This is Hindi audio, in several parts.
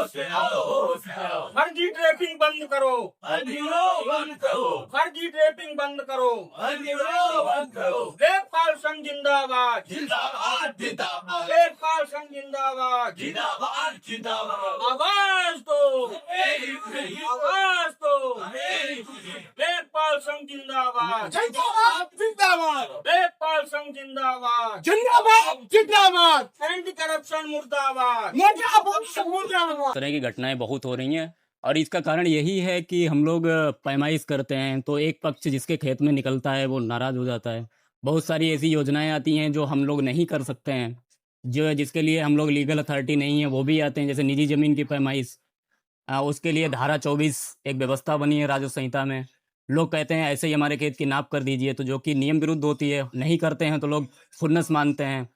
फर्जी ट्रैपिंग बंद करो, फर्जी ट्रैपिंग बंद करो। लेखपाल संघ जिंदाबाद, लेखपाल संघ जिंदाबाद। आवाज दो, आवाज दो। लेखपाल संघ जिंदाबाद, लेखपाल संघ जिंदाबाद। एंटी करप्शन मुर्दाबाद। इस तरह की घटनाएं बहुत हो रही हैं और इसका कारण यही है कि हम लोग पैमाइश करते हैं तो एक पक्ष जिसके खेत में निकलता है वो नाराज हो जाता है। बहुत सारी ऐसी योजनाएं आती हैं जो हम लोग नहीं कर सकते हैं, जो जिसके लिए हम लोग लीगल अथॉरिटी नहीं है, वो भी आते हैं। जैसे निजी जमीन की पैमाइश, उसके लिए धारा 24 एक व्यवस्था बनी है राजस्व संहिता में। लोग कहते हैं ऐसे ही हमारे खेत की नाप कर दीजिए, तो जो कि नियम विरुद्ध होती है, नहीं करते हैं तो लोग खुन्नस मानते हैं।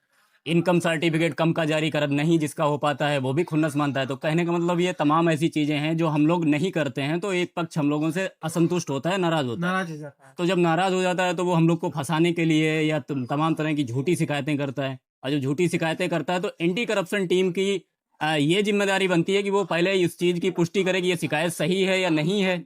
इनकम सर्टिफिकेट कम का जारी कर नहीं जिसका हो पाता है वो भी खुन्नस मानता है। तो कहने का मतलब ये तमाम ऐसी चीजें हैं जो हम लोग नहीं करते हैं, तो एक पक्ष हम लोगों से असंतुष्ट होता है, नाराज होता है। तो जब नाराज हो जाता है तो वो हम लोग को फंसाने के लिए या तमाम तरह की झूठी शिकायतें करता है। और जब झूठी शिकायतें करता है तो एंटी करप्शन टीम की ये जिम्मेदारी बनती है कि वो पहले इस चीज की पुष्टि करे कि ये शिकायत सही है या नहीं है।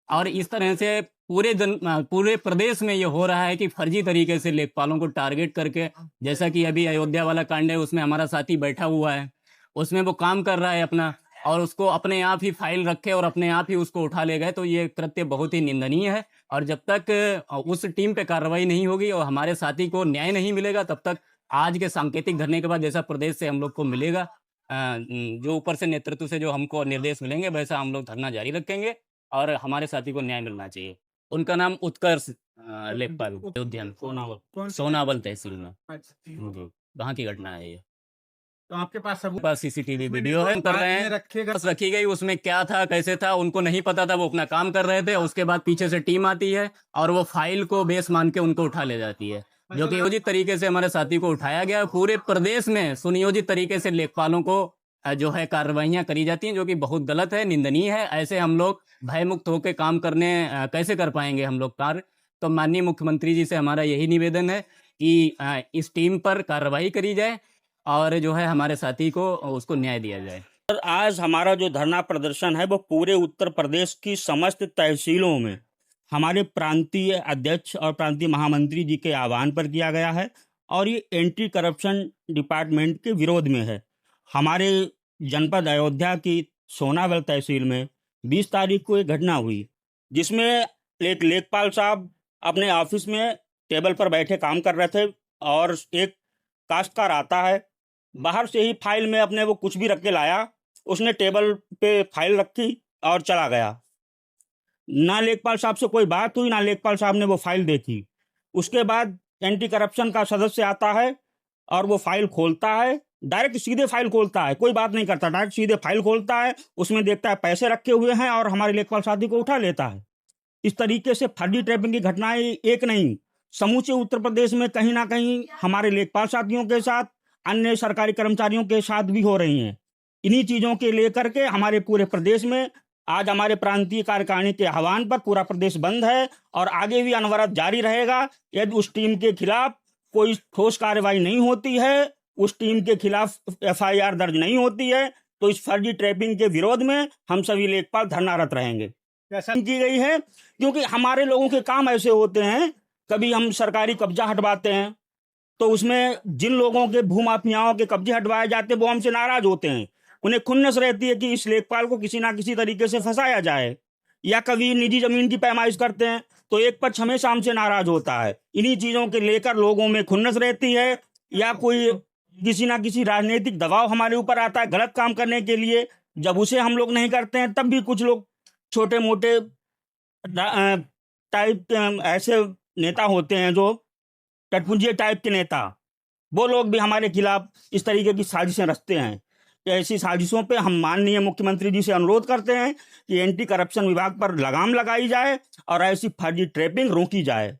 और इस तरह से पूरे प्रदेश में ये हो रहा है कि फर्जी तरीके से लेखपालों को टारगेट करके, जैसा कि अभी अयोध्या वाला कांड है उसमें हमारा साथी बैठा हुआ है, उसमें वो काम कर रहा है अपना, और उसको अपने आप ही फाइल रखे और अपने आप ही उसको उठा ले गए। तो ये कृत्य बहुत ही निंदनीय है और जब तक उस टीम पे कार्रवाई नहीं होगी और हमारे साथी को न्याय नहीं मिलेगा तब तक आज के सांकेतिक धरने के बाद जैसा प्रदेश से हम लोग को मिलेगा, जो ऊपर से नेतृत्व से जो हमको निर्देश मिलेंगे, वैसा हम लोग धरना जारी रखेंगे और हमारे साथी को न्याय मिलना चाहिए। उनका नाम उत्कर्ष लेखपाल, उद्यान सोनावल तहसील में। जी, वहाँ की घटना है ये। तो आपके पास सब पास सीसीटीवी वीडियो है, कर रहे हैं, बस रखी गई। उसमें क्या था कैसे था उनको नहीं पता था, वो अपना काम कर रहे थे। उसके बाद पीछे से टीम आती है और वो फाइल को बेस मान के उनको उठा ले जाती है, जो कि सुनियोजित तरीके से हमारे साथी को उठाया गया। पूरे प्रदेश में सुनियोजित तरीके से लेखपालों को जो है कार्रवाइयां करी जाती हैं, जो कि बहुत गलत है, निंदनीय है। ऐसे हम लोग भयमुक्त होकर काम करने कैसे कर पाएंगे हम लोग कार्य। तो माननीय मुख्यमंत्री जी से हमारा यही निवेदन है कि इस टीम पर कार्रवाई करी जाए और जो है हमारे साथी को उसको न्याय दिया जाए। सर, आज हमारा जो धरना प्रदर्शन है वो पूरे उत्तर प्रदेश की समस्त तहसीलों में हमारे प्रांतीय अध्यक्ष और प्रांतीय महामंत्री जी के आह्वान पर किया गया है और ये एंटी करप्शन डिपार्टमेंट के विरोध में है। हमारे जनपद अयोध्या की सोनावल तहसील में 20 तारीख को एक घटना हुई जिसमें एक लेखपाल साहब अपने ऑफिस में टेबल पर बैठे काम कर रहे थे और एक काश्तकार आता है, बाहर से ही फाइल में अपने वो कुछ भी रख के लाया, उसने टेबल पे फाइल रखी और चला गया। ना लेखपाल साहब से कोई बात हुई, ना लेखपाल साहब ने वो फाइल देखी। उसके बाद एंटी करप्शन का सदस्य आता है और वो फाइल खोलता है, डायरेक्ट सीधे फाइल खोलता है, कोई बात नहीं करता, डायरेक्ट सीधे फाइल खोलता है, उसमें देखता है पैसे रखे हुए हैं और हमारे लेखपाल साथी को उठा लेता है। इस तरीके से फर्जी ट्रैपिंग की घटनाएं एक नहीं, समूचे उत्तर प्रदेश में कहीं ना कहीं हमारे लेखपाल साथियों के साथ, अन्य सरकारी कर्मचारियों के साथ भी हो रही हैं। इन्हीं चीज़ों के लेकर के हमारे पूरे प्रदेश में आज हमारे प्रांतीय कार्यकारिणी के आह्वान पर पूरा प्रदेश बंद है और आगे भी अनवरत जारी रहेगा। यदि उस टीम के खिलाफ कोई ठोस कार्रवाई नहीं होती है, उस टीम के खिलाफ FIR दर्ज नहीं होती है, तो इस फर्जी ट्रैपिंग के विरोध में हम सभी लेखपाल धरनारत रहेंगे। ऐसा की गई है क्योंकि हमारे लोगों के काम ऐसे होते हैं, कभी हम सरकारी कब्जा हटवाते हैं तो उसमें जिन लोगों के भूमाफियाओं के कब्जे हटवाए जाते हैं वो हमसे नाराज होते हैं। उन्हें खुन्नस रहती है कि इस लेखपाल को किसी ना किसी तरीके से फंसाया जाए, या कभी निजी जमीन की पैमाइश करते हैं तो एक पक्ष हमेशा हमसे नाराज होता है। इन्हीं चीज़ों के लेकर लोगों में खुन्नस रहती है, या कोई किसी ना किसी राजनीतिक दबाव हमारे ऊपर आता है गलत काम करने के लिए। जब उसे हम लोग नहीं करते हैं तब भी कुछ लोग छोटे मोटे टाइप ऐसे नेता होते हैं जो टटपुंजे टाइप के नेता, वो लोग भी हमारे खिलाफ इस तरीके की साजिशें रचते हैं। ऐसी साजिशों पे हम माननीय मुख्यमंत्री जी से अनुरोध करते हैं कि एंटी करप्शन विभाग पर लगाम लगाई जाए और ऐसी फर्जी ट्रैपिंग रोकी जाए।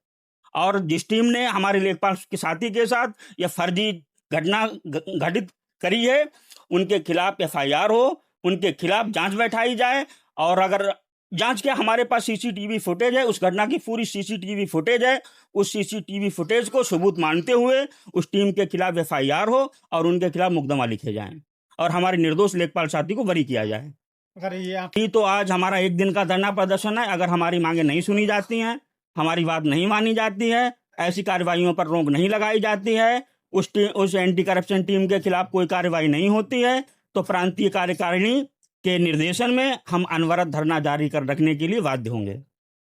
और जिस टीम ने हमारे लेखपाल के साथी के साथ यह फर्जी घटना घटित करी है उनके खिलाफ FIR हो, उनके खिलाफ जांच बैठाई जाए। और अगर जांच के हमारे पास CCTV फुटेज है, उस घटना की पूरी CCTV फुटेज है, उस CCTV फुटेज को सबूत मानते हुए उस टीम के खिलाफ FIR हो और उनके खिलाफ मुकदमा लिखे जाएं। और हमारे निर्दोष लेखपाल साथी को बरी किया जाए। अगर ये आप तो आज हमारा एक दिन का धरना प्रदर्शन है। अगर हमारी मांगे नहीं सुनी जाती हैं, हमारी बात नहीं मानी जाती है, ऐसी कार्रवाइयों पर रोक नहीं लगाई जाती है, उस एंटी करप्शन टीम के खिलाफ कोई कार्रवाई नहीं होती है, तो प्रांतीय कार्यकारिणी के निर्देशन में हम अनवरत धरना जारी कर रखने के लिए बाध्य होंगे।